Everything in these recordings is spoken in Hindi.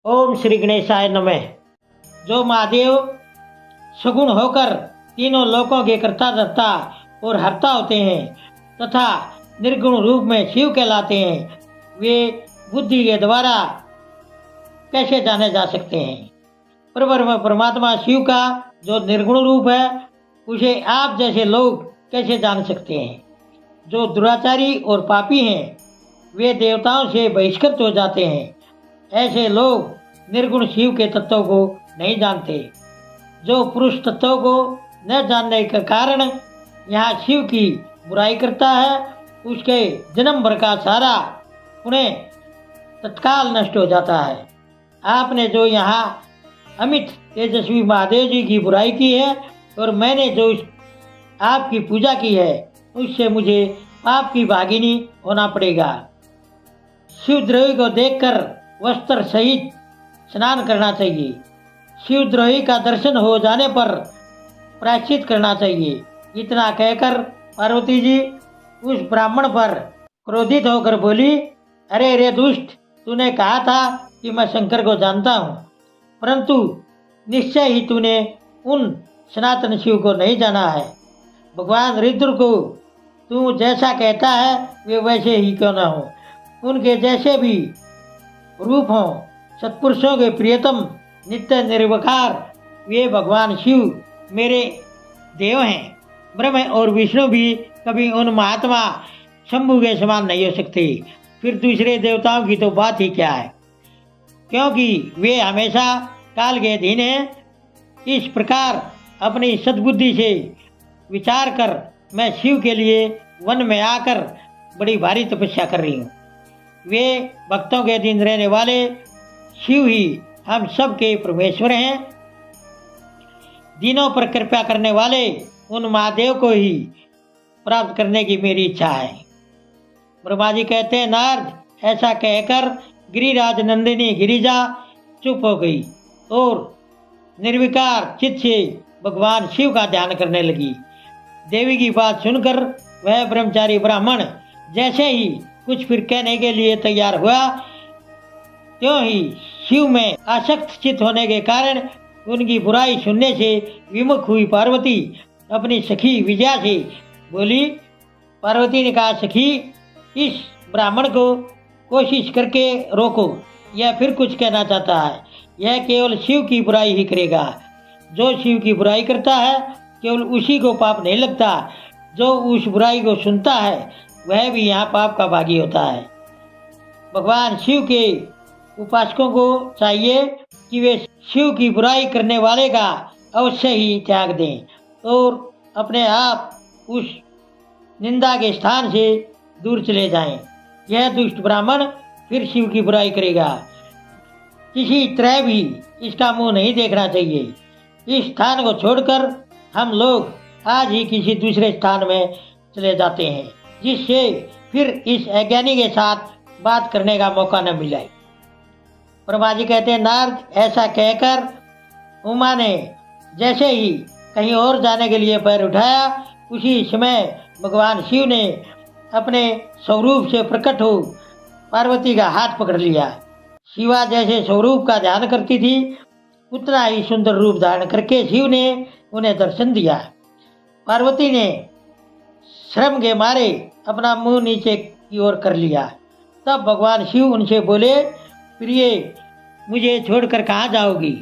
ओम श्री गणेशाय नमः। जो महादेव सगुण होकर तीनों लोकों के कर्ता धर्ता और हर्ता होते हैं तथा निर्गुण रूप में शिव कहलाते हैं, वे बुद्धि के द्वारा कैसे जाने जा सकते हैं। परब्रह्म परमात्मा शिव का जो निर्गुण रूप है उसे आप जैसे लोग कैसे जान सकते हैं। जो दुराचारी और पापी हैं वे देवताओं से बहिष्कृत हो जाते हैं। ऐसे लोग निर्गुण शिव के तत्वों को नहीं जानते। जो पुरुष तत्वों को न जानने के कारण यहाँ शिव की बुराई करता है, उसके जन्म भर का सारा पुण्य तत्काल नष्ट हो जाता है। आपने जो यहाँ अमित तेजस्वी महादेव जी की बुराई की है और मैंने जो आपकी पूजा की है, उससे मुझे पाप की भागिनी होना पड़ेगा। शिवद्रोही को देखकर वस्त्र सहित स्नान करना चाहिए। शिवद्रोही का दर्शन हो जाने पर प्रायश्चित करना चाहिए। इतना कहकर पार्वती जी उस ब्राह्मण पर क्रोधित होकर बोली, अरे रे दुष्ट, तूने कहा था कि मैं शंकर को जानता हूँ, परंतु निश्चय ही तूने उन सनातन शिव को नहीं जाना है। भगवान रुद्र को तू जैसा कहता है वे वैसे ही क्यों न हो, उनके जैसे भी रूप हों, सत्पुरुषों के प्रियतम नित्य निर्विकार वे भगवान शिव मेरे देव हैं। ब्रह्म और विष्णु भी कभी उन महात्मा शंभु के समान नहीं हो सकते। फिर दूसरे देवताओं की तो बात ही क्या है, क्योंकि वे हमेशा काल के अधीन हैं। इस प्रकार अपनी सद्बुद्धि से विचार कर मैं शिव के लिए वन में आकर बड़ी भारी तपस्या कर रही हूँ। वे भक्तों के अधीन रहने वाले शिव ही हम सब के परमेश्वर हैं। दिनों पर कृपा करने वाले उन महादेव को ही प्राप्त करने की मेरी इच्छा है। ब्रह्मा जी कहते हैं, नारद, ऐसा कहकर गिरिराज नंदिनी गिरिजा चुप हो गई और निर्विकार चित्त से भगवान शिव का ध्यान करने लगी। देवी की बात सुनकर वह ब्रह्मचारी ब्राह्मण जैसे ही कुछ फिर कहने के लिए तैयार हुआ, त्यों ही शिव में आसक्त चित्त होने के कारण उनकी बुराई सुनने से विमुख हुई पार्वती अपनी सखी विजया से बोली। पार्वती ने कहा, सखी, इस ब्राह्मण को कोशिश करके रोको, यह फिर कुछ कहना चाहता है। यह केवल शिव की बुराई ही करेगा। जो शिव की बुराई करता है केवल उसी को पाप नहीं लगता, जो उस बुराई को सुनता है वह भी यहाँ पाप का भागी होता है। भगवान शिव के उपासकों को चाहिए कि वे शिव की बुराई करने वाले का अवश्य ही त्याग दें और अपने आप उस निंदा के स्थान से दूर चले जाएं। यह दुष्ट ब्राह्मण फिर शिव की बुराई करेगा। किसी तरह भी इसका मुंह नहीं देखना चाहिए। इस स्थान को छोड़कर हम लोग आज ही किसी दूसरे स्थान में चले जाते हैं, जिससे फिर इस अज्ञानी के साथ बात करने का मौका न मिले। ब्रह्मा जी कहते हैं, नारद, ऐसा कहकर उमा ने जैसे ही कहीं और जाने के लिए पैर उठाया, उसी समय भगवान शिव ने अपने स्वरूप से प्रकट हो पार्वती का हाथ पकड़ लिया। शिवा जैसे स्वरूप का ध्यान करती थी, उतना ही सुंदर रूप धारण करके शिव ने उन्हें दर्शन दिया। पार्वती ने श्रम के मारे अपना मुंह नीचे की ओर कर लिया। तब भगवान शिव उनसे बोले, प्रिय, मुझे छोड़कर कहाँ जाओगी?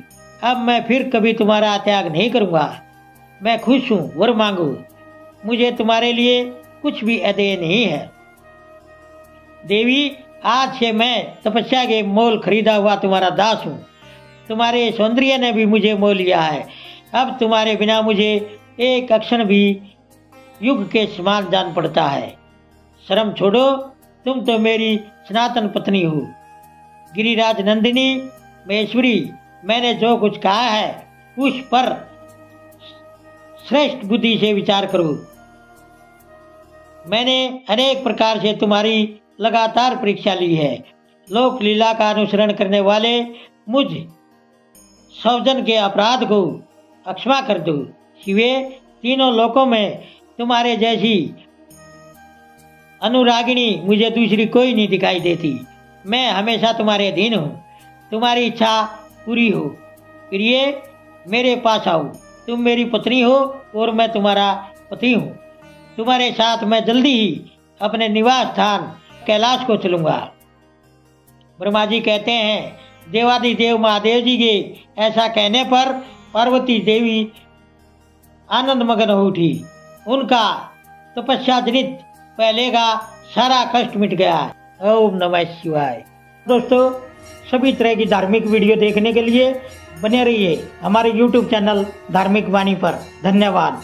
अब मैं फिर कभी तुम्हारा त्याग नहीं करूँगा। मैं खुश हूँ, वर मांगो। मुझे तुम्हारे लिए कुछ भी अदेय नहीं है। देवी, आज से मैं तपस्या के मोल खरीदा हुआ तुम्हारा दास हूँ। तुम्हारे सौंदर्य ने भी मुझे मोल लिया है। अब तुम्हारे बिना मुझे एक क्षण भी युग के समान जान पड़ता है। शर्म छोड़ो, तुम तो मेरी सनातन पत्नी हो। गिरिराज नंदिनी महेश्वरी, मैंने जो कुछ कहा है उस पर श्रेष्ठ बुद्धि से विचार करो। मैंने अनेक प्रकार से तुम्हारी लगातार परीक्षा ली है। लोक लीला का अनुसरण करने वाले मुझ सौजन के अपराध को अक्षमा कर दो। शिवे, तीनों लोकों में तुम्हारे जैसी अनुरागिणी मुझे दूसरी कोई नहीं दिखाई देती। मैं हमेशा तुम्हारे अधीन हूँ। तुम्हारी इच्छा पूरी हो। प्रिय, मेरे पास आओ। तुम मेरी पत्नी हो और मैं तुम्हारा पति हूँ। तुम्हारे साथ मैं जल्दी ही अपने निवास स्थान कैलाश को चलूंगा। ब्रह्मा जी कहते हैं, देवादिदेव महादेव जी के ऐसा कहने पर पार्वती देवी आनंद मगन हो उठी। उनका तपस्या जनित पहले का सारा कष्ट मिट गया। ओम नमः शिवाय। दोस्तों, सभी तरह की धार्मिक वीडियो देखने के लिए बने रहिए हमारे YouTube चैनल धार्मिक वाणी पर। धन्यवाद।